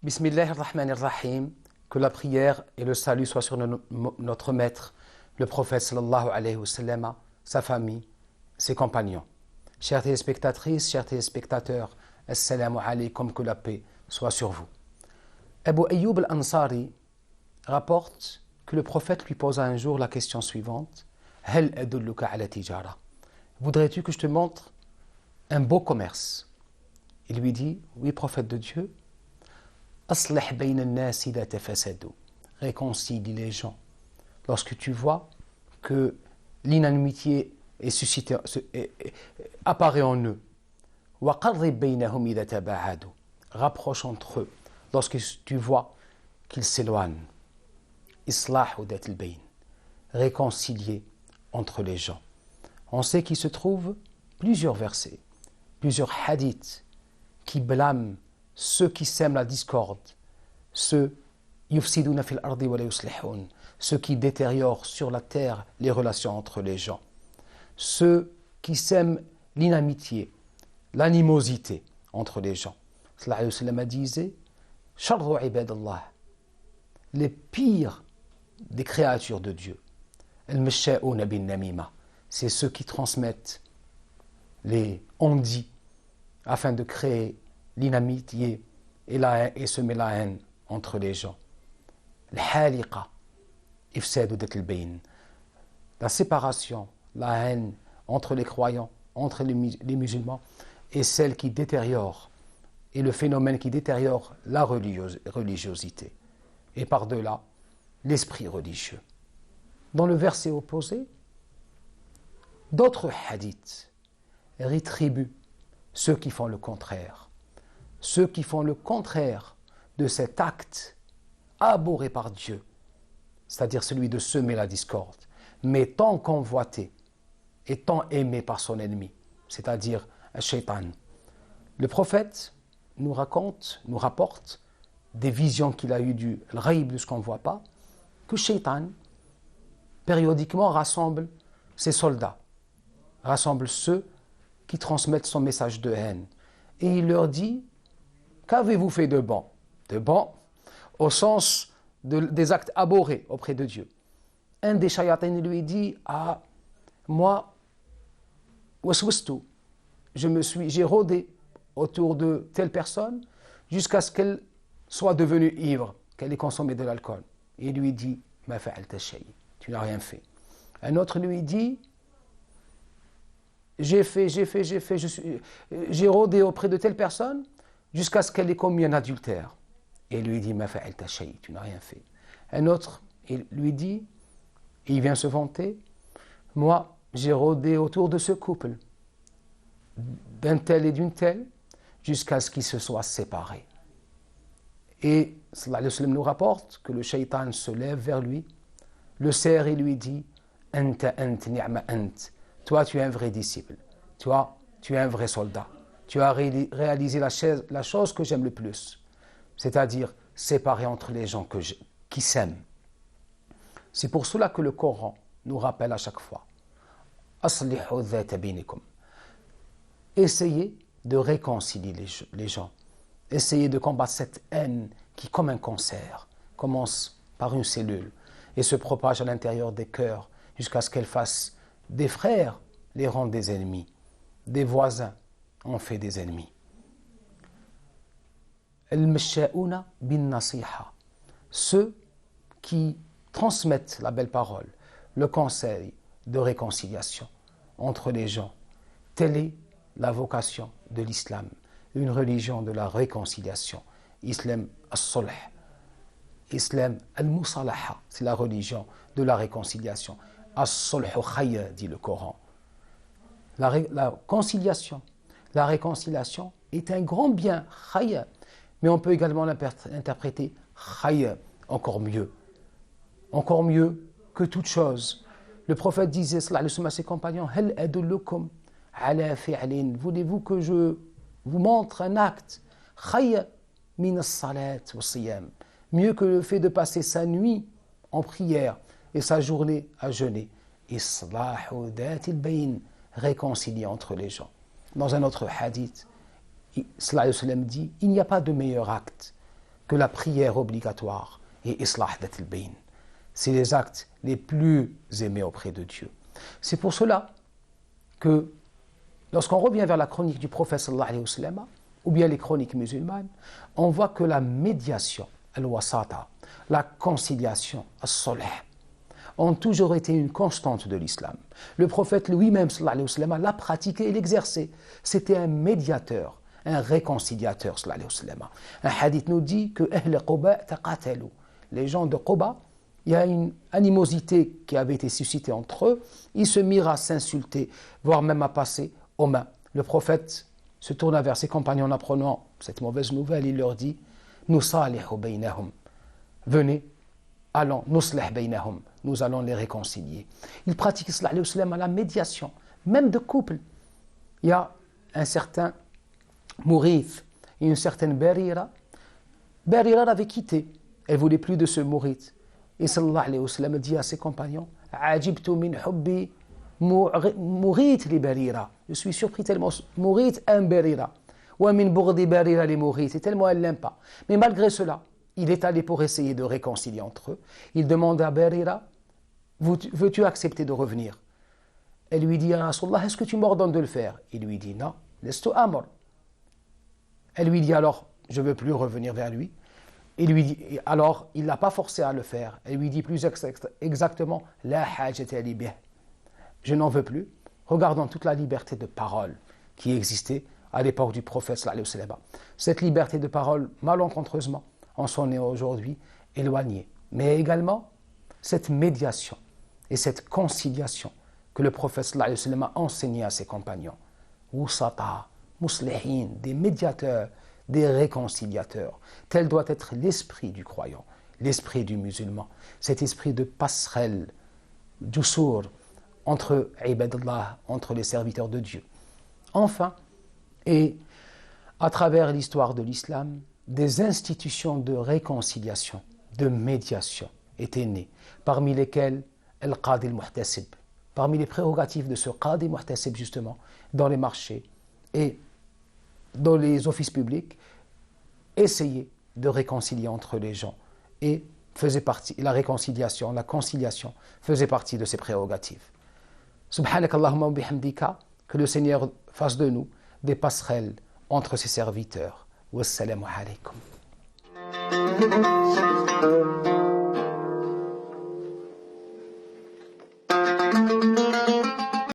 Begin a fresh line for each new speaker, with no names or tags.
Bismillahirrahmanirrahim. Que la prière et le salut soient sur notre maître, le prophète sallallahu alayhi wa sallam, sa famille, ses compagnons. Chères téléspectatrices, chers téléspectateurs, assalamu alaykum, que la paix soit sur vous. Abu Ayyub al-Ansari rapporte que le prophète lui posa un jour la question suivante: Hal adulluka ala tijara? Voudrais-tu que je te montre un beau commerce? Il lui dit: oui, prophète de Dieu. Aslih bayna an-nas idha tafasadu. Réconcilie les gens. Lorsque tu vois que l'inanimité est suscitée, apparaît en eux. Wa qarrib baynahum idha taba'adu. Rapproche entre eux lorsque tu vois qu'ils s'éloignent. Islahu dat al-bayn. Réconcilier entre les gens. On sait qu'il se trouve plusieurs versets, plusieurs hadiths qui blâment ceux qui sèment la discorde, ceux yufsiduna fil ardi wa la yuslihun, ceux qui détériorent sur la terre les relations entre les gens, ceux qui sèment l'inamitié, l'animosité entre les gens. Sallallahu alayhi wa sallam disait: Sharru ibadallah, les pires des créatures de Dieu, al-masha'una bin namima, c'est ceux qui transmettent les on-dit afin de créer l'inamitié et semer la haine entre les gens. L'haliqa, ifsadu dat al-bayn, la séparation, la haine entre les croyants, entre les musulmans, est celle qui détériore, et le phénomène qui détériore la religiosité, et par-delà, l'esprit religieux. Dans le verset opposé, d'autres hadiths rétribuent ceux qui font le contraire. Ceux qui font le contraire de cet acte abhorré par Dieu, c'est-à-dire celui de semer la discorde, mais tant convoité et tant aimé par son ennemi, c'est-à-dire un shaitan. Le prophète nous rapporte des visions qu'il a eues du ghaib, de ce qu'on ne voit pas, que shaitan périodiquement rassemble ses soldats, rassemble ceux qui transmettent son message de haine, et il leur dit: qu'avez-vous fait de bon? De bon au sens des actes abhorrés auprès de Dieu. Un des shayatins lui dit: ah, moi, waswastu, j'ai rôdé autour de telle personne jusqu'à ce qu'elle soit devenue ivre, qu'elle ait consommé de l'alcool. Et il lui dit: ma fa'alta shay, tu n'as rien fait. Un autre lui dit: j'ai rôdé auprès de telle personne jusqu'à ce qu'elle ait commis un adultère. Et il lui dit: ma fa'alta shay, tu n'as rien fait. Un autre, il lui dit, et il vient se vanter: moi, j'ai rôdé autour de ce couple, d'un tel et d'une telle, jusqu'à ce qu'ils se soient séparés. Et sallallahu alayhi wa sallam nous rapporte que le shaitan se lève vers lui, le serre et lui dit: anta ni'ma ant, toi tu es un vrai disciple, toi tu es un vrai soldat, tu as réalisé la chose que j'aime le plus, c'est-à-dire séparer entre les gens qui s'aiment. C'est pour cela que le Coran nous rappelle à chaque fois: aslihu dhata bainakum, essayez de réconcilier les gens, essayez de combattre cette haine qui, comme un cancer, commence par une cellule et se propage à l'intérieur des cœurs jusqu'à ce qu'elle fasse des frères, les rende des ennemis, des voisins en fait des ennemis. Al-masha'una bin nasiha, ceux qui transmettent la belle parole, le conseil de réconciliation entre les gens. Telle est la vocation de l'islam, une religion de la réconciliation. Islam as-sulh, Islam al-musalaha, c'est la religion de la réconciliation. As-sulh khayr, dit le Coran. La conciliation, la réconciliation est un grand bien, khayr, mais on peut également l'interpréter khayr, encore mieux. encore mieux que toute chose. Le prophète disait sallallahu alayhi wa sallam à ses compagnons, Hal adullukum ala fi'lin, voulez-vous que je vous montre un acte khayr min as-salat wa siyam, mieux que le fait de passer sa nuit en prière et sa journée à jeûner. Islahu dhatil bayn, réconcilier entre les gens. Dans un autre hadith, sallallahu alayhi wa sallam dit, il n'y a pas de meilleur acte que la prière obligatoire et islah dhatil bayn. C'est les actes les plus aimés auprès de Dieu. C'est pour cela que lorsqu'on revient vers la chronique du prophète sallallahu alayhi wa sallam, ou bien les chroniques musulmanes, on voit que la médiation, al-wasata, la conciliation, as-sulh, ont toujours été une constante de l'islam. Le prophète lui-même sallallahu alayhi wa sallam l'a pratiqué et l'exerçait. C'était un médiateur, un réconciliateur sallallahu alayhi wa sallam. Un hadith nous dit que Ahl Quba taqatalu, les gens de Quba, il y a une animosité qui avait été suscitée entre eux, ils se mirent à s'insulter, voire même à passer aux mains. Le prophète se tourna vers ses compagnons en apprenant cette mauvaise nouvelle, il leur dit « Nusalihu baynahum » venez, allons, nuslih baynahum, nous allons les réconcilier. Il pratique sallallahu alayhi wa sallam à la médiation, même de couple. Il y a un certain Mourith et une certaine Barira. Barira l'avait quitté, elle ne voulait plus de ce Mourith. Et sallallahu alayhi wa sallam dit à ses compagnons, Ajibtu min hubbi Mourith li Barira. Je suis surpris tellement Mourith aime Barira. Wa min bourdi Barira li Mourith. Et tellement elle ne l'aime pas. Mais malgré cela, il est allé pour essayer de réconcilier entre eux. Il demande à Barira, veux-tu accepter de revenir? Elle lui dit, à Rasulallah, est-ce que tu m'ordonnes de le faire? Il lui dit, non, laisse-toi amr. Elle lui dit alors, je ne veux plus revenir vers lui. Il lui dit, alors, il ne l'a pas forcé à le faire. Elle lui dit plus exactement, la hajata li bih. Je n'en veux plus. Regardons toute la liberté de parole qui existait à l'époque du prophète sallallahu alayhi wa sallam. Cette liberté de parole, malencontreusement, en s'en est aujourd'hui éloignée. Mais également, cette médiation et cette conciliation que le prophète sallallahu alayhi wa sallam a enseigné à ses compagnons. Wusata, muslihin, des médiateurs, des réconciliateurs. Tel doit être l'esprit du croyant, l'esprit du musulman, cet esprit de passerelle, d'usur, entre ibadallah, entre les serviteurs de Dieu. Enfin, et à travers l'histoire de l'islam, des institutions de réconciliation, de médiation étaient nées, parmi lesquelles al-Qadi al-Muhtasib, parmi les prérogatives de ce Qadi Muhtasib justement, dans les marchés et dans les offices publics, essayer de réconcilier entre les gens et faisait partie, la réconciliation, la conciliation faisait partie de ses prérogatives. Subhanakallahumma wa bihamdika, que le Seigneur fasse de nous des passerelles entre ses serviteurs. Wassalamu alaikum.